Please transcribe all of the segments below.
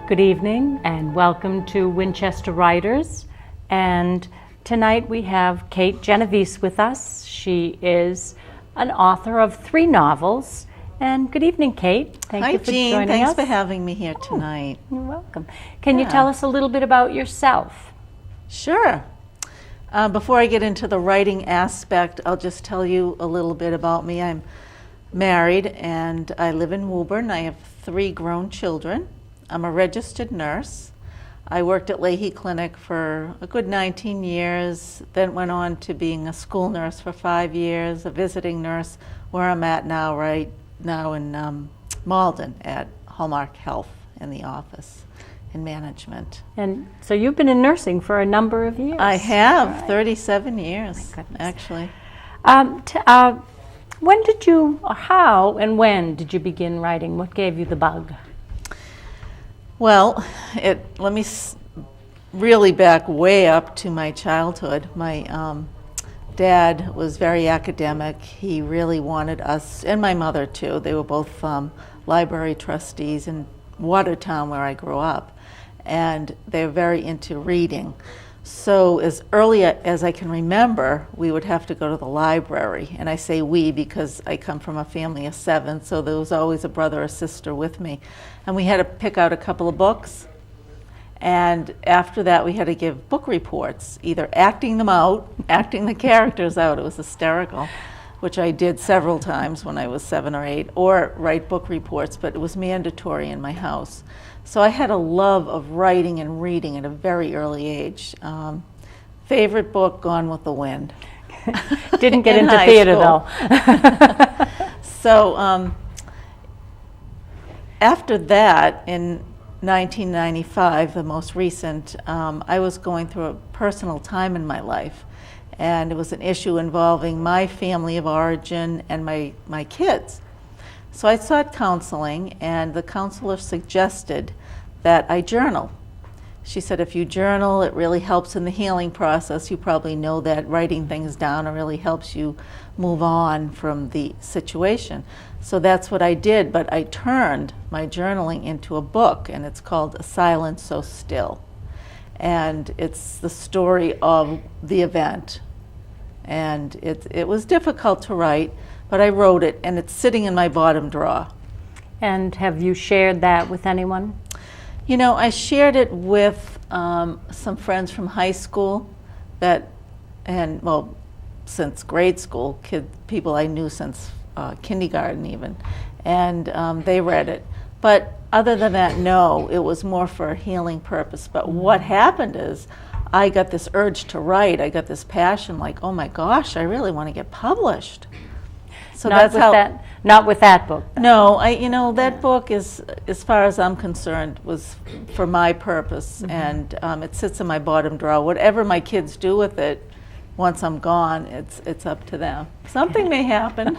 Good evening and welcome to Winchester Writers. And tonight we have Kate Genovese with us. She is an author of 3 novels. And good evening, Kate. Thank Hi, you for Jeanne. joining Thanks us. for having me here tonight. You're welcome. Can you tell us a little bit about yourself? Sure. Before I get into the writing aspect, I'll just tell you a little bit about me. I'm married and I live in Woburn. I have 3 grown children. I'm a registered nurse. I worked at Leahy Clinic for a good 19 years, then went on to being a school nurse for 5 years, a visiting nurse, where I'm at now, right now in Malden at Hallmark Health in the office in management. And so you've been in nursing for a number of years. I have, Right. 37 years, My goodness. actually. When did you, or how and when did you begin writing? What gave you the bug? Well, let me really back way up to my childhood. My dad was very academic. He really wanted us, and my mother too. They were both library trustees in Watertown, where I grew up, and they were very into reading. So as early as I can remember, we would have to go to the library. And I say we because I come from a family of 7, so there was always a brother or sister with me. And we had to pick out a couple of books. And after that, we had to give book reports, either acting them out, acting the characters out. It was hysterical, which I did several times when I was 7 or 8, or write book reports, but it was mandatory in my house. So I had a love of writing and reading at a very early age. Favorite book, Gone with the Wind. Didn't get In into high theater school. though. So after that, in 1995, the most recent, I was going through a personal time in my life. And it was an issue involving my family of origin and my kids. So I sought counseling, and the counselor suggested that I journal. She said, if you journal, it really helps in the healing process. You probably know that writing things down, it really helps you move on from the situation. So that's what I did, but I turned my journaling into a book, and it's called A Silence So Still. And it's the story of the event. And it was difficult to write, but I wrote it, and it's sitting in my bottom drawer. And have you shared that with anyone? You know, I shared it with some friends from high school since grade school, people I knew since kindergarten even, and they read it. But other than that, no, it was more for a healing purpose. But what happened is, I got this urge to write. I got this passion, like, oh my gosh, I really want to get published. So Not with that book. No, that book is, as far as I'm concerned, was for my purpose, and it sits in my bottom drawer. Whatever my kids do with it, once I'm gone, it's up to them. Something may happen.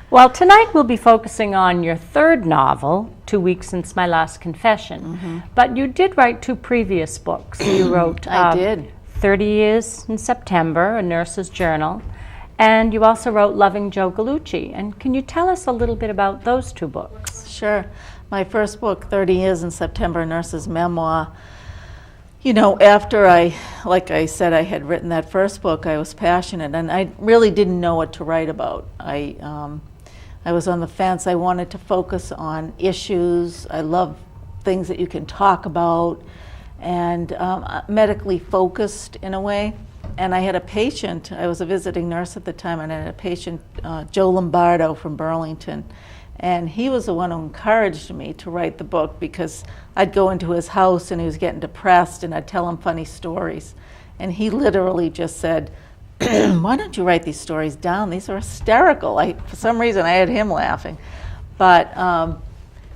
Well, tonight we'll be focusing on your 3rd novel, 2 Weeks Since My Last Confession. But you did write 2 previous books. You wrote I did. 30 Years in September, A Nurse's Journal, and you also wrote Loving Joe Gallucci. And can you tell us a little bit about those 2 books? Sure. My first book, 30 Years in September, A Nurse's Memoir, after like I said, I had written that first book, I was passionate, and I really didn't know what to write about. I was on the fence. I wanted to focus on issues. I love things that you can talk about, and medically focused in a way. And I had a patient, I was a visiting nurse at the time, and I had a patient, Joe Lombardo from Burlington, and he was the one who encouraged me to write the book, because I'd go into his house and he was getting depressed, and I'd tell him funny stories. And he literally just said, why don't you write these stories down? These are hysterical. For some reason, I had him laughing. But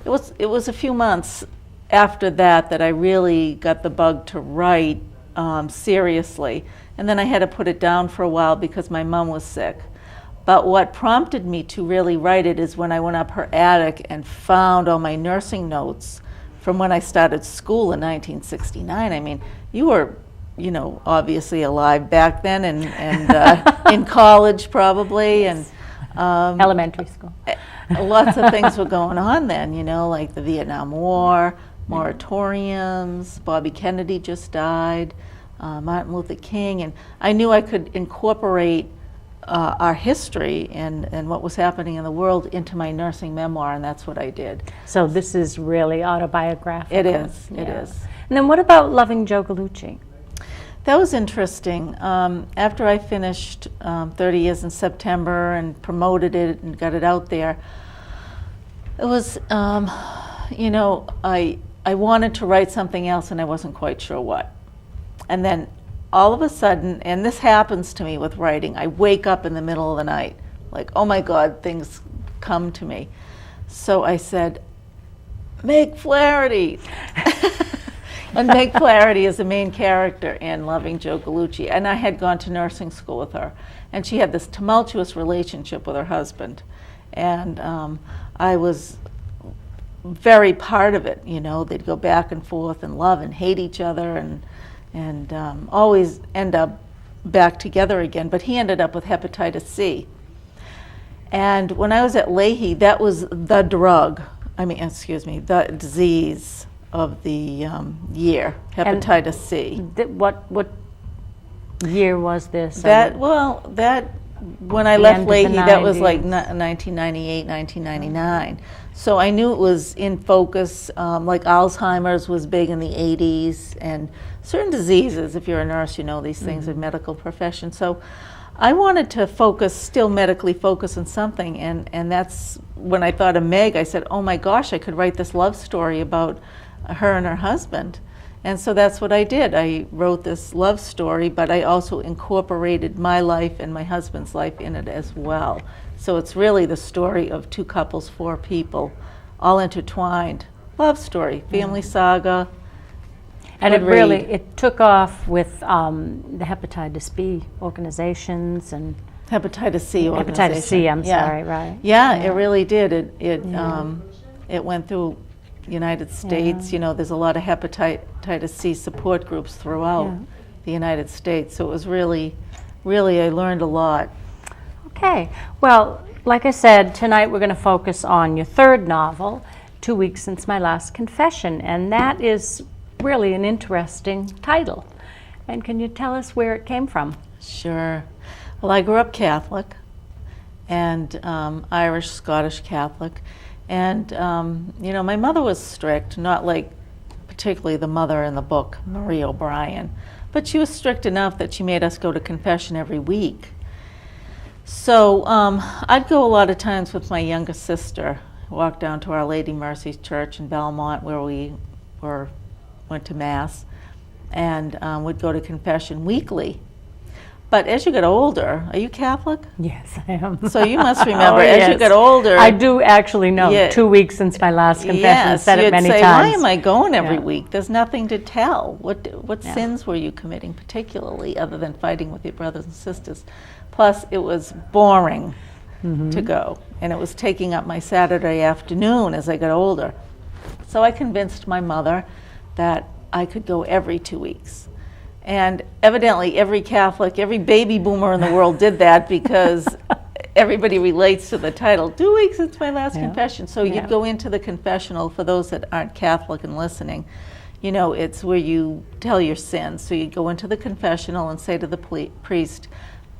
it was a few months after that I really got the bug to write seriously. And then I had to put it down for a while because my mom was sick. But what prompted me to really write it is when I went up her attic and found all my nursing notes from when I started school in 1969. I mean, you were, obviously alive back then, and in college probably, and elementary school. Lots of things were going on then, like the Vietnam War, moratoriums. Bobby Kennedy just died, Martin Luther King, and I knew I could incorporate our history and what was happening in the world into my nursing memoir, and that's what I did. So this is really autobiographical. It is. It is. And then what about Loving Joe Gallucci? That was interesting. After I finished 30 Years in September and promoted it and got it out there, it was, I wanted to write something else and I wasn't quite sure what. And then all of a sudden, and this happens to me with writing, I wake up in the middle of the night, like, oh my God, things come to me. So I said, Meg Flaherty. And Meg Flaherty is the main character in Loving Joe Gallucci. And I had gone to nursing school with her. And she had this tumultuous relationship with her husband. And I was very part of it, They'd go back and forth and love and hate each other and always end up back together again. But he ended up with hepatitis C. And when I was at Leahy, that was the the disease of the year, hepatitis C. What year was this? When I left Leahy, that was like 1998, 1999. So I knew it was in focus, like Alzheimer's was big in the 80s, and certain diseases, if you're a nurse, you know these things in medical profession. So I wanted to still medically focus on something, and that's when I thought of Meg. I said, oh my gosh, I could write this love story about her and her husband. And so that's what I did. I wrote this love story, but I also incorporated my life and my husband's life in it as well. So it's really the story of two couples, four people, all intertwined. Love story, family saga. And it took off with the hepatitis B organizations and hepatitis C organization. Hepatitis C, sorry, right. Yeah, it really did. It went through the United States. There's a lot of hepatitis C support groups throughout the United States. So it was really, I learned a lot. Okay. Well, like I said, tonight we're going to focus on your third novel, 2 Weeks Since My Last Confession, and that is really an interesting title. And can you tell us where it came from? Sure. Well, I grew up Catholic, and Irish, Scottish Catholic. And, my mother was strict, not like particularly the mother in the book, Marie OBrien, but she was strict enough that she made us go to confession every week. So I'd go a lot of times with my youngest sister, walk down to Our Lady Mercy's Church in Belmont where we went to Mass, and would go to confession weekly. But as you get older, are you Catholic? Yes, I am. So you must remember, as you get older. I do actually know, 2 weeks since my last confession. I've said it many times. Why am I going every week? There's nothing to tell. What sins were you committing particularly, other than fighting with your brothers and sisters? Plus, it was boring to go, and it was taking up my Saturday afternoon as I got older. So I convinced my mother that I could go every 2 weeks. And evidently every Catholic, every baby boomer in the world did that because everybody relates to the title, 2 weeks since my last confession. So you'd go into the confessional, for those that aren't Catholic and listening, it's where you tell your sins. So you'd go into the confessional and say to the priest,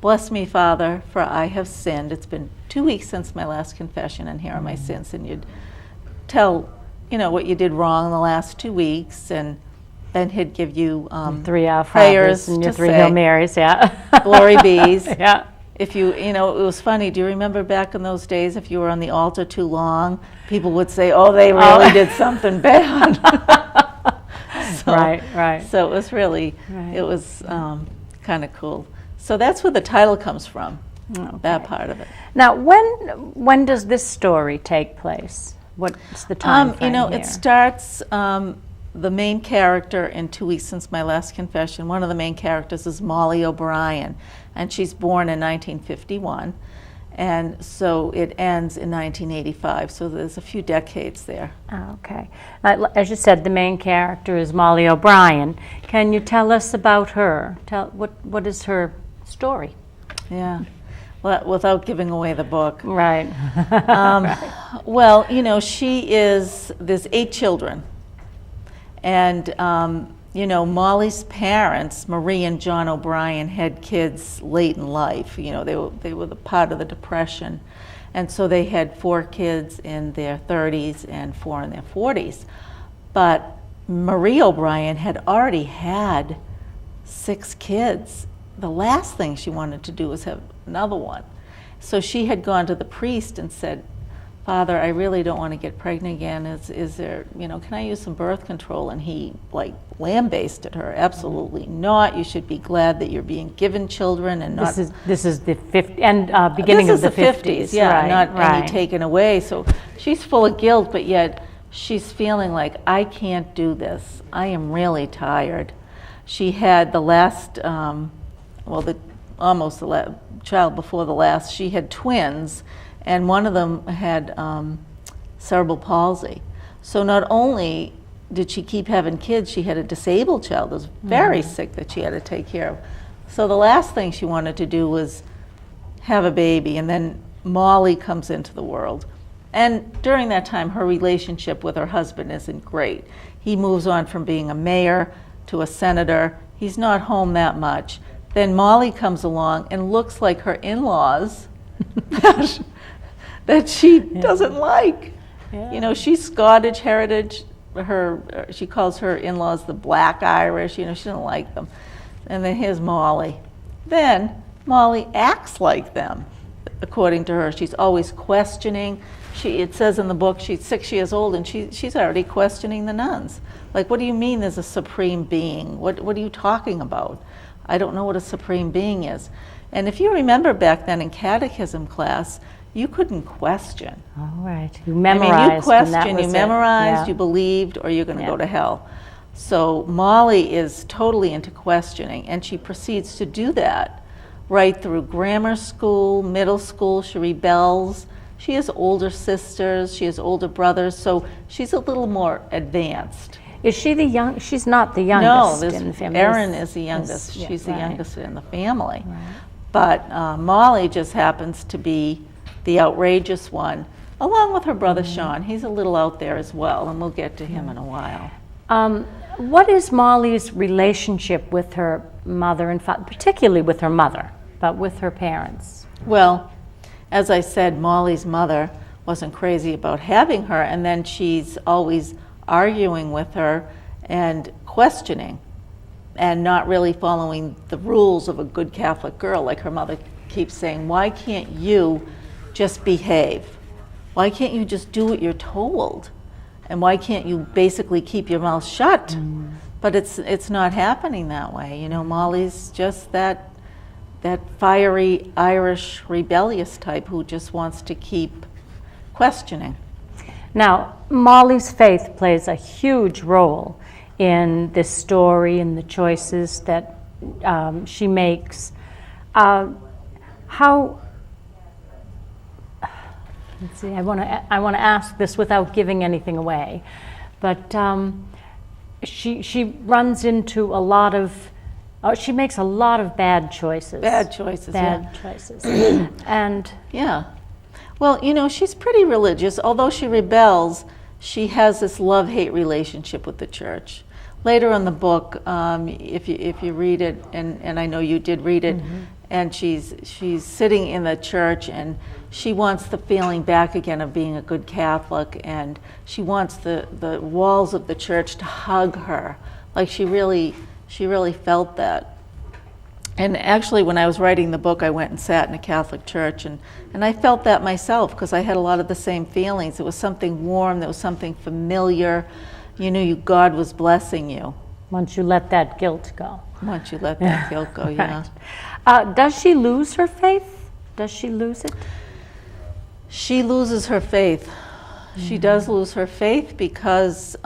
bless me, Father, for I have sinned. It's been 2 weeks since my last confession, and here are my sins. And you'd tell, what you did wrong in the last 2 weeks, and then he'd give you 3 Our prayers Fathers and your to 3 say, Hail Marys, glory bees. Yeah. If you, it was funny. Do you remember back in those days, if you were on the altar too long, people would say, "Oh, they really did something bad." Right. So it was really, it was kind of cool. So that's where the title comes from. That part of it. Now, when does this story take place? What's the time frame here? It starts. The main character in 2 weeks since my last confession, one of the main characters is Molly OBrien, and she's born in 1951, and so it ends in 1985, so there's a few decades there. Okay. As you said, the main character is Molly OBrien. Can you tell us about her? What is her story? Yeah. Well, without giving away the book. Right. Well, there's 8 children. And Molly's parents, Marie and John OBrien, had kids late in life. They were the part of the Depression. And so they had 4 kids in their 30s and 4 in their 40s. But Marie OBrien had already had 6 kids. The last thing she wanted to do was have another one. So she had gone to the priest and said, "Father, I really don't want to get pregnant again. Is there, can I use some birth control?" And he lambasted her. "Absolutely not. You should be glad that you're being given children and not." This is the beginning of the 50s. Yeah, right, not right. any taken away. So she's full of guilt, but yet she's feeling like, "I can't do this. I am really tired." She had the last, almost the child before the last. She had twins. And one of them had cerebral palsy. So not only did she keep having kids, she had a disabled child that was very sick that she had to take care of. So the last thing she wanted to do was have a baby, and then Molly comes into the world. And during that time, her relationship with her husband isn't great. He moves on from being a mayor to a senator. He's not home that much. Then Molly comes along and looks like her in-laws that she doesn't like. Yeah. She's Scottish heritage. She calls her in-laws the Black Irish. She doesn't like them. And then here's Molly. Then Molly acts like them, according to her. She's always questioning. It says in the book she's 6 years old and she's already questioning the nuns. Like, what do you mean there's a supreme being? What are you talking about? I don't know what a supreme being is. And if you remember back then in catechism class, you couldn't question. All right. You memorized. You questioned, you memorized, Yeah. you believed, or you're going to go to hell. So Molly is totally into questioning, and she proceeds to do that right through grammar school, middle school. She rebels. She has older sisters. She has older brothers. So she's a little more advanced. Is she the young? She's not the youngest in the family. Erin is the youngest. She's the right. youngest in the family. Right. But Molly just happens to be the outrageous one, along with her brother Sean. He's a little out there as well, and we'll get to him in a while. What is Molly's relationship with her mother and father, particularly with her mother, but with her parents? Well, as I said, Molly's mother wasn't crazy about having her, and then she's always arguing with her and questioning and not really following the rules of a good Catholic girl. Like her mother keeps saying, "Why can't you just behave? Why can't you just do what you're told? And why can't you basically keep your mouth shut?" But it's not happening that way. Molly's just that fiery Irish rebellious type who just wants to keep questioning. Now, Molly's faith plays a huge role in this story and the choices that she makes. Let's see. I want to ask this without giving anything away, but she runs into a lot of. She makes a lot of bad choices. Bad choices. And yeah. Well, she's pretty religious. Although she rebels, she has this love-hate relationship with the church. Later in the book, if you read it, and I know you did read it, and she's sitting in the church, and she wants the feeling back again of being a good Catholic, and she wants the walls of the church to hug her. Like she really felt that. And actually, when I was writing the book, I went and sat in a Catholic church, and I felt that myself because I had a lot of the same feelings. It was something warm, there was something familiar. You knew God was blessing you. Once you let that guilt go. Once you let that guilt go, yeah. Right. Does she lose her faith? Does she lose it? She loses her faith. She does lose her faith because,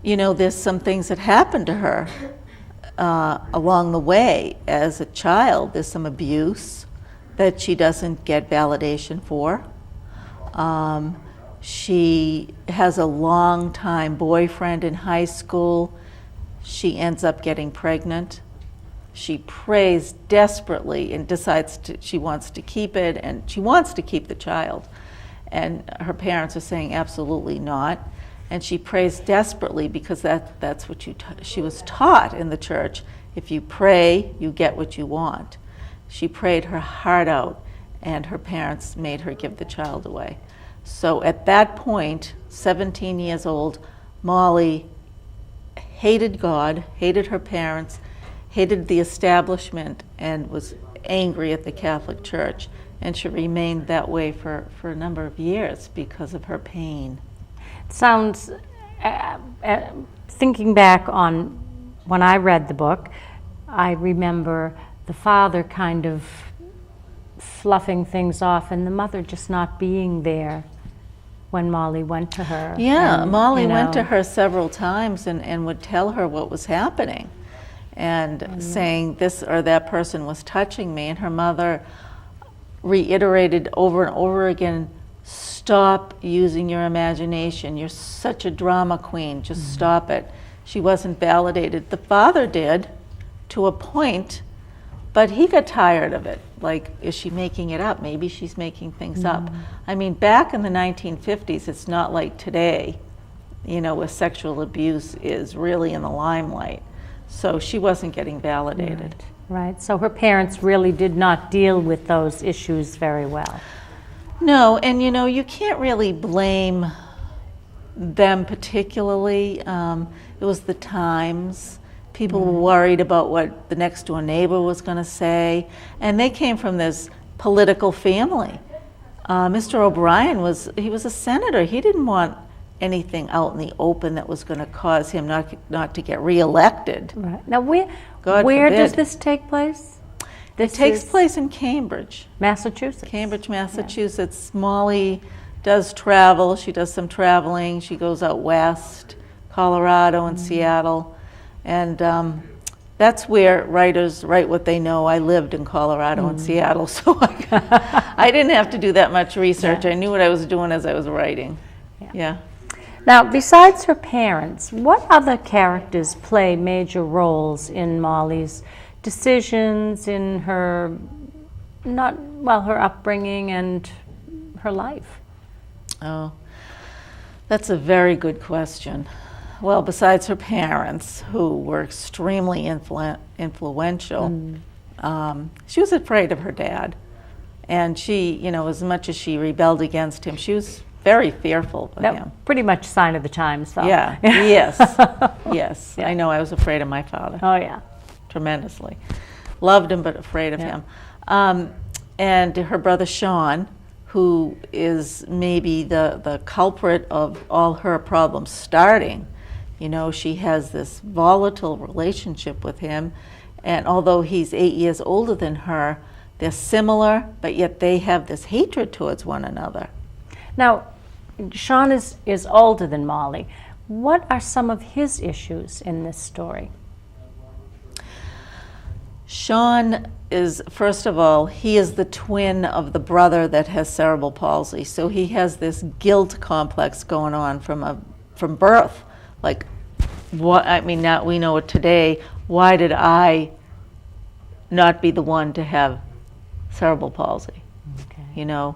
there's some things that happen to her along the way as a child. There's some abuse that she doesn't get validation for. She has a long-time boyfriend in high school. She ends up getting pregnant. She prays desperately and decides she wants to keep it, and she wants to keep the child. And her parents are saying absolutely not. And she prays desperately because that's what she was taught in the church. If you pray, you get what you want. She prayed her heart out, and her parents made her give the child away. So at that point, 17 years old, Molly hated God, hated her parents, hated the establishment, and was angry at the Catholic Church. And she remained that way for a number of years because of her pain. Sounds, thinking back on when I read the book, I remember the father kind of fluffing things off and the mother just not being there when Molly went to her. Yeah, and, Molly went to her several times and would tell her what was happening and saying this or that person was touching me, and her mother reiterated over and over again, stop using your imagination. You're such a drama queen. Just stop it. She wasn't validated. The father did, to a point, but he got tired of it. Like, is she making it up? Maybe she's making things up. I mean, back in the 1950s, it's not like today, you know, where sexual abuse is really in the limelight. So she wasn't getting validated. Right. So her parents really did not deal with those issues very well. No, and you know, you can't really blame them particularly. It was the times. People were worried about what the next door neighbor was going to say, and they came from this political family. Mr. OBrien was a senator. He didn't want anything out in the open that was going to cause him not to get reelected. Right. Now, where forbid. does this take place? It takes place in Cambridge. Massachusetts. Cambridge, Massachusetts. Yeah. Molly does travel. She does some traveling. She goes out west, Colorado and Seattle. And that's where writers write what they know. I lived in Colorado and Seattle, so I didn't have to do that much research. I knew what I was doing as I was writing. Yeah. Now, besides her parents, what other characters play major roles in Molly's decisions, in her her upbringing and her life? Oh, that's a very good question. Well, besides her parents, who were extremely influential, she was afraid of her dad. And she, you know, as much as she rebelled against him, she was very fearful of him. Pretty much sign of the times, though. Yeah, yes, yes. Yeah. I know, I was afraid of my father. Oh, yeah. Tremendously. Loved him, but afraid of him. And her brother Sean, who is maybe the culprit of all her problems starting. You know, she has this volatile relationship with him, and although he's 8 years older than her, they're similar, but yet they have this hatred towards one another. Now, Sean is older than Molly. What are some of his issues in this story? Sean is, first of all, he is the twin of the brother that has cerebral palsy. So he has this guilt complex going on from birth. Like, what? I mean, now we know it today. Why did I not be the one to have cerebral palsy? Okay. You know.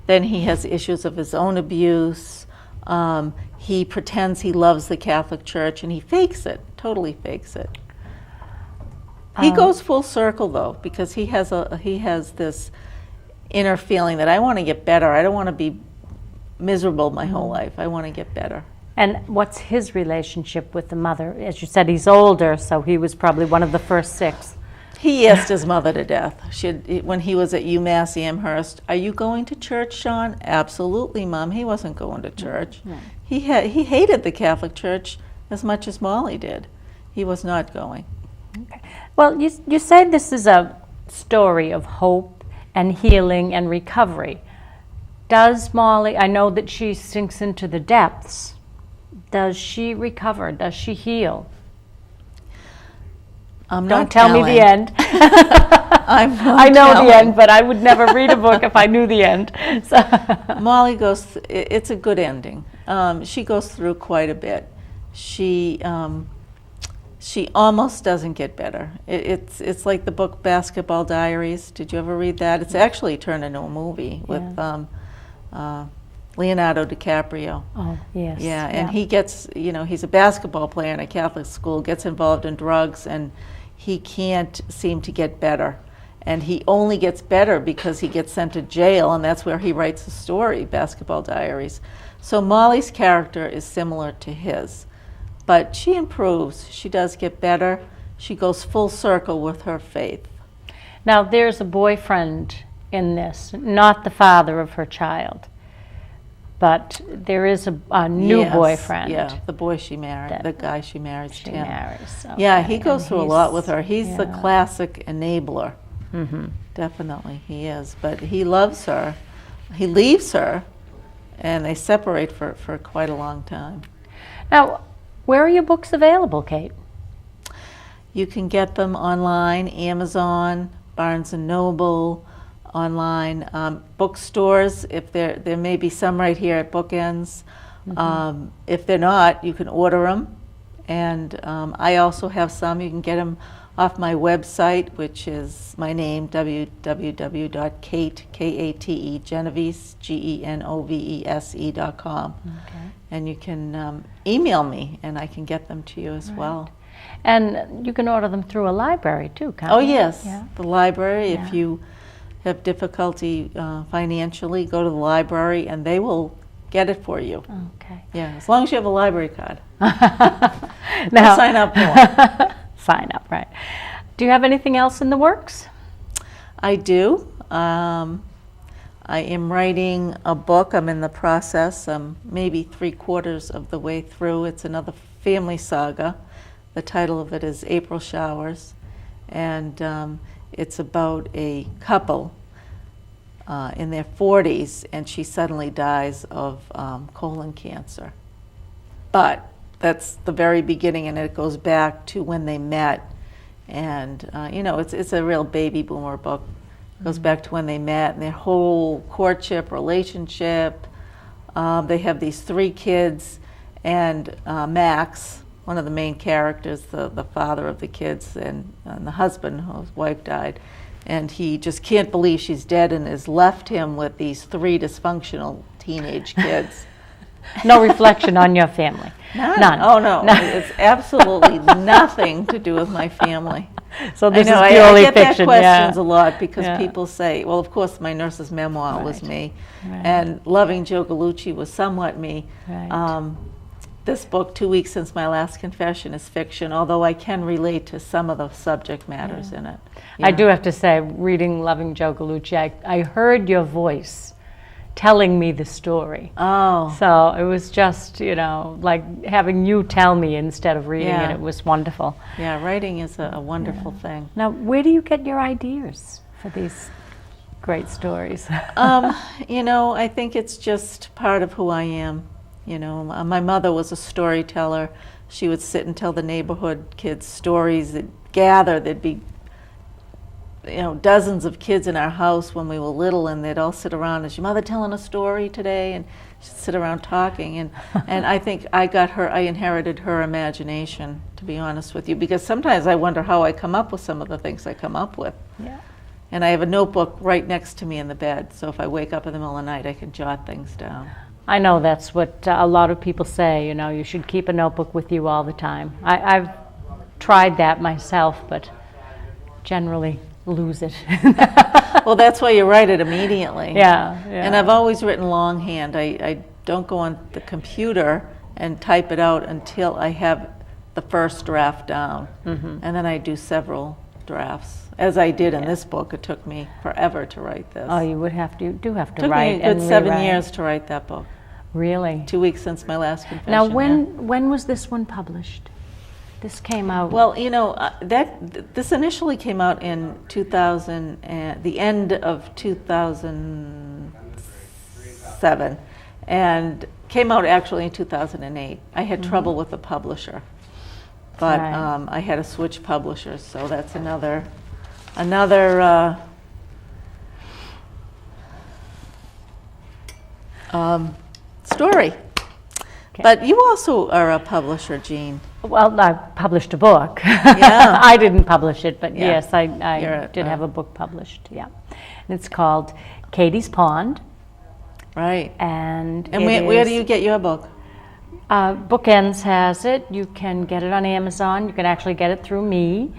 Then he has issues of his own abuse. He pretends he loves the Catholic Church, and he fakes it. Totally fakes it. He goes full circle though, because he has this inner feeling that I want to get better. I don't want to be miserable my whole life. I want to get better. And what's his relationship with the mother? As you said, he's older, so he was probably one of the first 6. He asked his mother to death. When he was at UMass Amherst, "Are you going to church, Sean?" "Absolutely, Mom." He wasn't going to church. No. He hated the Catholic Church as much as Molly did. He was not going. Okay. Well, you say this is a story of hope and healing and recovery. Does Molly, I know that she sinks into the depths, does she recover? Does she heal? Don't tell me the end. I know the end, but I would never read a book if I knew the end. So. Molly goes, it's a good ending. She goes through quite a bit. She almost doesn't get better. It's like the book Basketball Diaries. Did you ever read that? It's actually turned into a movie with Leonardo DiCaprio. Oh, yes. Yeah, and he gets, he's a basketball player in a Catholic school, gets involved in drugs, and he can't seem to get better. And he only gets better because he gets sent to jail, and that's where he writes the story, Basketball Diaries. So Molly's character is similar to his, but she improves. She does get better. She goes full circle with her faith. Now, there's a boyfriend in this, not the father of her child, but there is a new boyfriend. Yeah, the boy she married, the guy she marries, she Tim. marries. Okay. Yeah, he goes through a lot with her. He's the yeah. classic enabler. Mm-hmm. Definitely, he is. But he loves her. He leaves her, and they separate for quite a long time. Now, where are your books available, Kate? You can get them online, Amazon, Barnes & Noble, online, bookstores. If there may be some right here at Bookends. Mm-hmm. If they're not, you can order them. And I also have some. You can get them off my website, which is my name, www.kate, K-A-T-E, Genovese, Genovese.com. Okay. And you can email me, and I can get them to you as well. And you can order them through a library, too, can't you? Oh, yes. Yeah. The library. Yeah. If you have difficulty financially, go to the library, and they will get it for you. Okay. Yeah, as long as you have a library card. Now, Sign up more. Sign up, right. Do you have anything else in the works? I do. I am writing a book. I'm in the process. I'm maybe 3/4 of the way through. It's another family saga. The title of it is April Showers. And it's about a couple in their 40s, and she suddenly dies of colon cancer. But that's the very beginning, and it goes back to when they met. And, it's a real baby boomer book. It goes back to when they met and their whole courtship, relationship. They have these 3 kids, and Max, one of the main characters, the father of the kids, and the husband, whose wife died, and he just can't believe she's dead and has left him with these 3 dysfunctional teenage kids. No reflection on your family? None. Oh, no. It's absolutely nothing to do with my family. So this is I purely get fiction, that questions a lot because Yeah. people say, well, of course, my nurse's memoir was Right. me, Right. and Loving Joe Gallucci was somewhat me. Right. This book, 2 Weeks Since My Last Confession, is fiction, although I can relate to some of the subject matters in it. I Yeah. do have to say, reading Loving Joe Gallucci, I heard your voice telling me the story. Oh. So it was just, like having you tell me instead of reading Yeah. it. It was wonderful. Yeah, writing is a wonderful thing. Now, where do you get your ideas for these great stories? I think it's just part of who I am. My mother was a storyteller. She would sit and tell the neighborhood kids stories. There'd be dozens of kids in our house when we were little, and they'd all sit around. Is your mother telling a story today? And she'd sit around talking. And I think I inherited her imagination, to be honest with you, because sometimes I wonder how I come up with some of the things I come up with. Yeah. And I have a notebook right next to me in the bed, so if I wake up in the middle of the night, I can jot things down. I know that's what a lot of people say, you should keep a notebook with you all the time. I've tried that myself, but generally lose it. Well, that's why you write it immediately. Yeah. And I've always written longhand. I don't go on the computer and type it out until I have the first draft down. Mm-hmm. And then I do several drafts. As I did in this book, it took me forever to write this. Oh, you do have to It took write me a and good 7 rewrite. years to write that book. Really? 2 weeks since my last confession. Now, yeah. when was this one published? This came out. Well, this initially came out in 2000, the end of 2007, and came out actually in 2008. I had trouble with the publisher, but Right. I had to switch publishers, so that's another story. Okay. But you also are a publisher, Jeanne. Well, I published a book. Yeah. I didn't publish it, but Yeah. yes, I You're did have a book published, yeah. And it's called Katie's Pond, Right. And where do you get your book? Bookends has it. You can get it on Amazon. You can actually get it through me.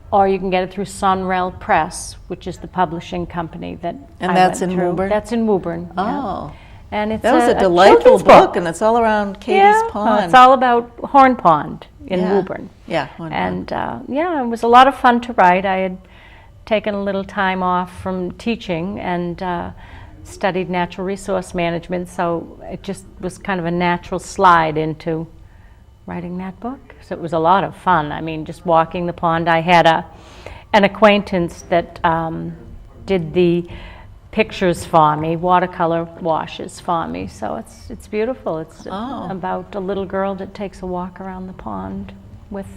Or you can get it through Sonrel Press, which is the publishing company that And I that's went in through. Woburn? That's in Woburn. Oh. Yeah. And it's That was a children's delightful book, and it's all around Katie's Pond. It's all about Horn Pond in Yeah. Woburn. Yeah, Horn Pond. And it was a lot of fun to write. I had taken a little time off from teaching and studied natural resource management, so it just was kind of a natural slide into writing that book. So it was a lot of fun. I mean, just walking the pond. I had an acquaintance that did the pictures for me, watercolor washes for me. So it's beautiful. It's about a little girl that takes a walk around the pond with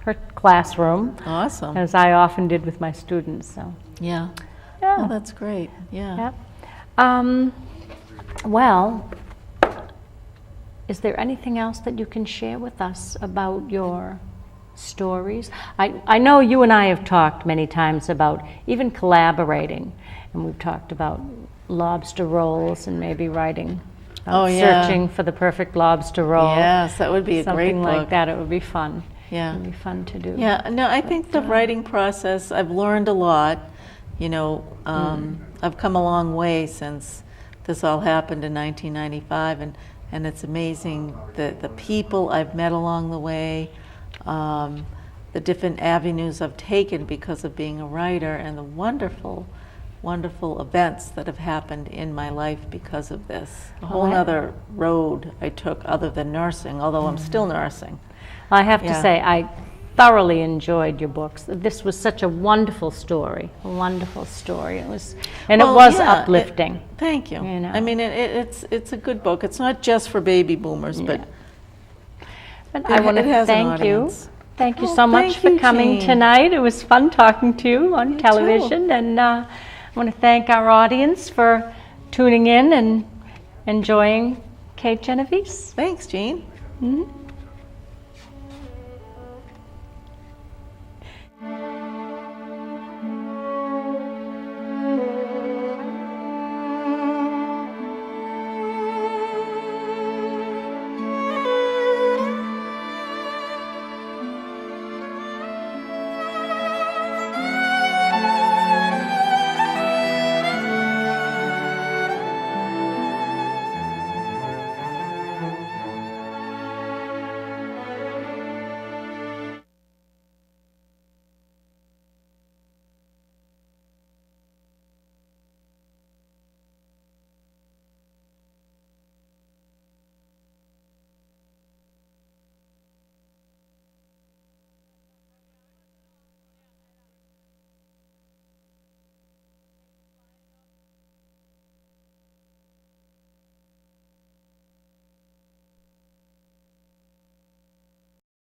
her classroom. Awesome. As I often did with my students. So Yeah. yeah. Oh, that's great. Yeah. Well, is there anything else that you can share with us about your stories? I know you and I have talked many times about even collaborating, and we've talked about lobster rolls and maybe writing, searching for the perfect lobster roll. Yes, that would be a great Something book. like that. It would be fun. Yeah. It would be fun to do. Yeah, no, I think the writing process, I've learned a lot. You know, I've come a long way since this all happened in 1995, and it's amazing the people I've met along the way, the different avenues I've taken because of being a writer, and the wonderful, wonderful events that have happened in my life because of this. A whole other road I took other than nursing, although I'm still nursing. I have to say, I thoroughly enjoyed your books. This was such a wonderful story, a wonderful story. It was, and it was uplifting. Thank you. You know. I mean, it's a good book. It's not just for baby boomers, but I want to thank you. Thank you so much for coming tonight. It was fun talking to you on television, and I want to thank our audience for tuning in and enjoying Kate Genovese. Thanks, Jeanne. Mm-hmm.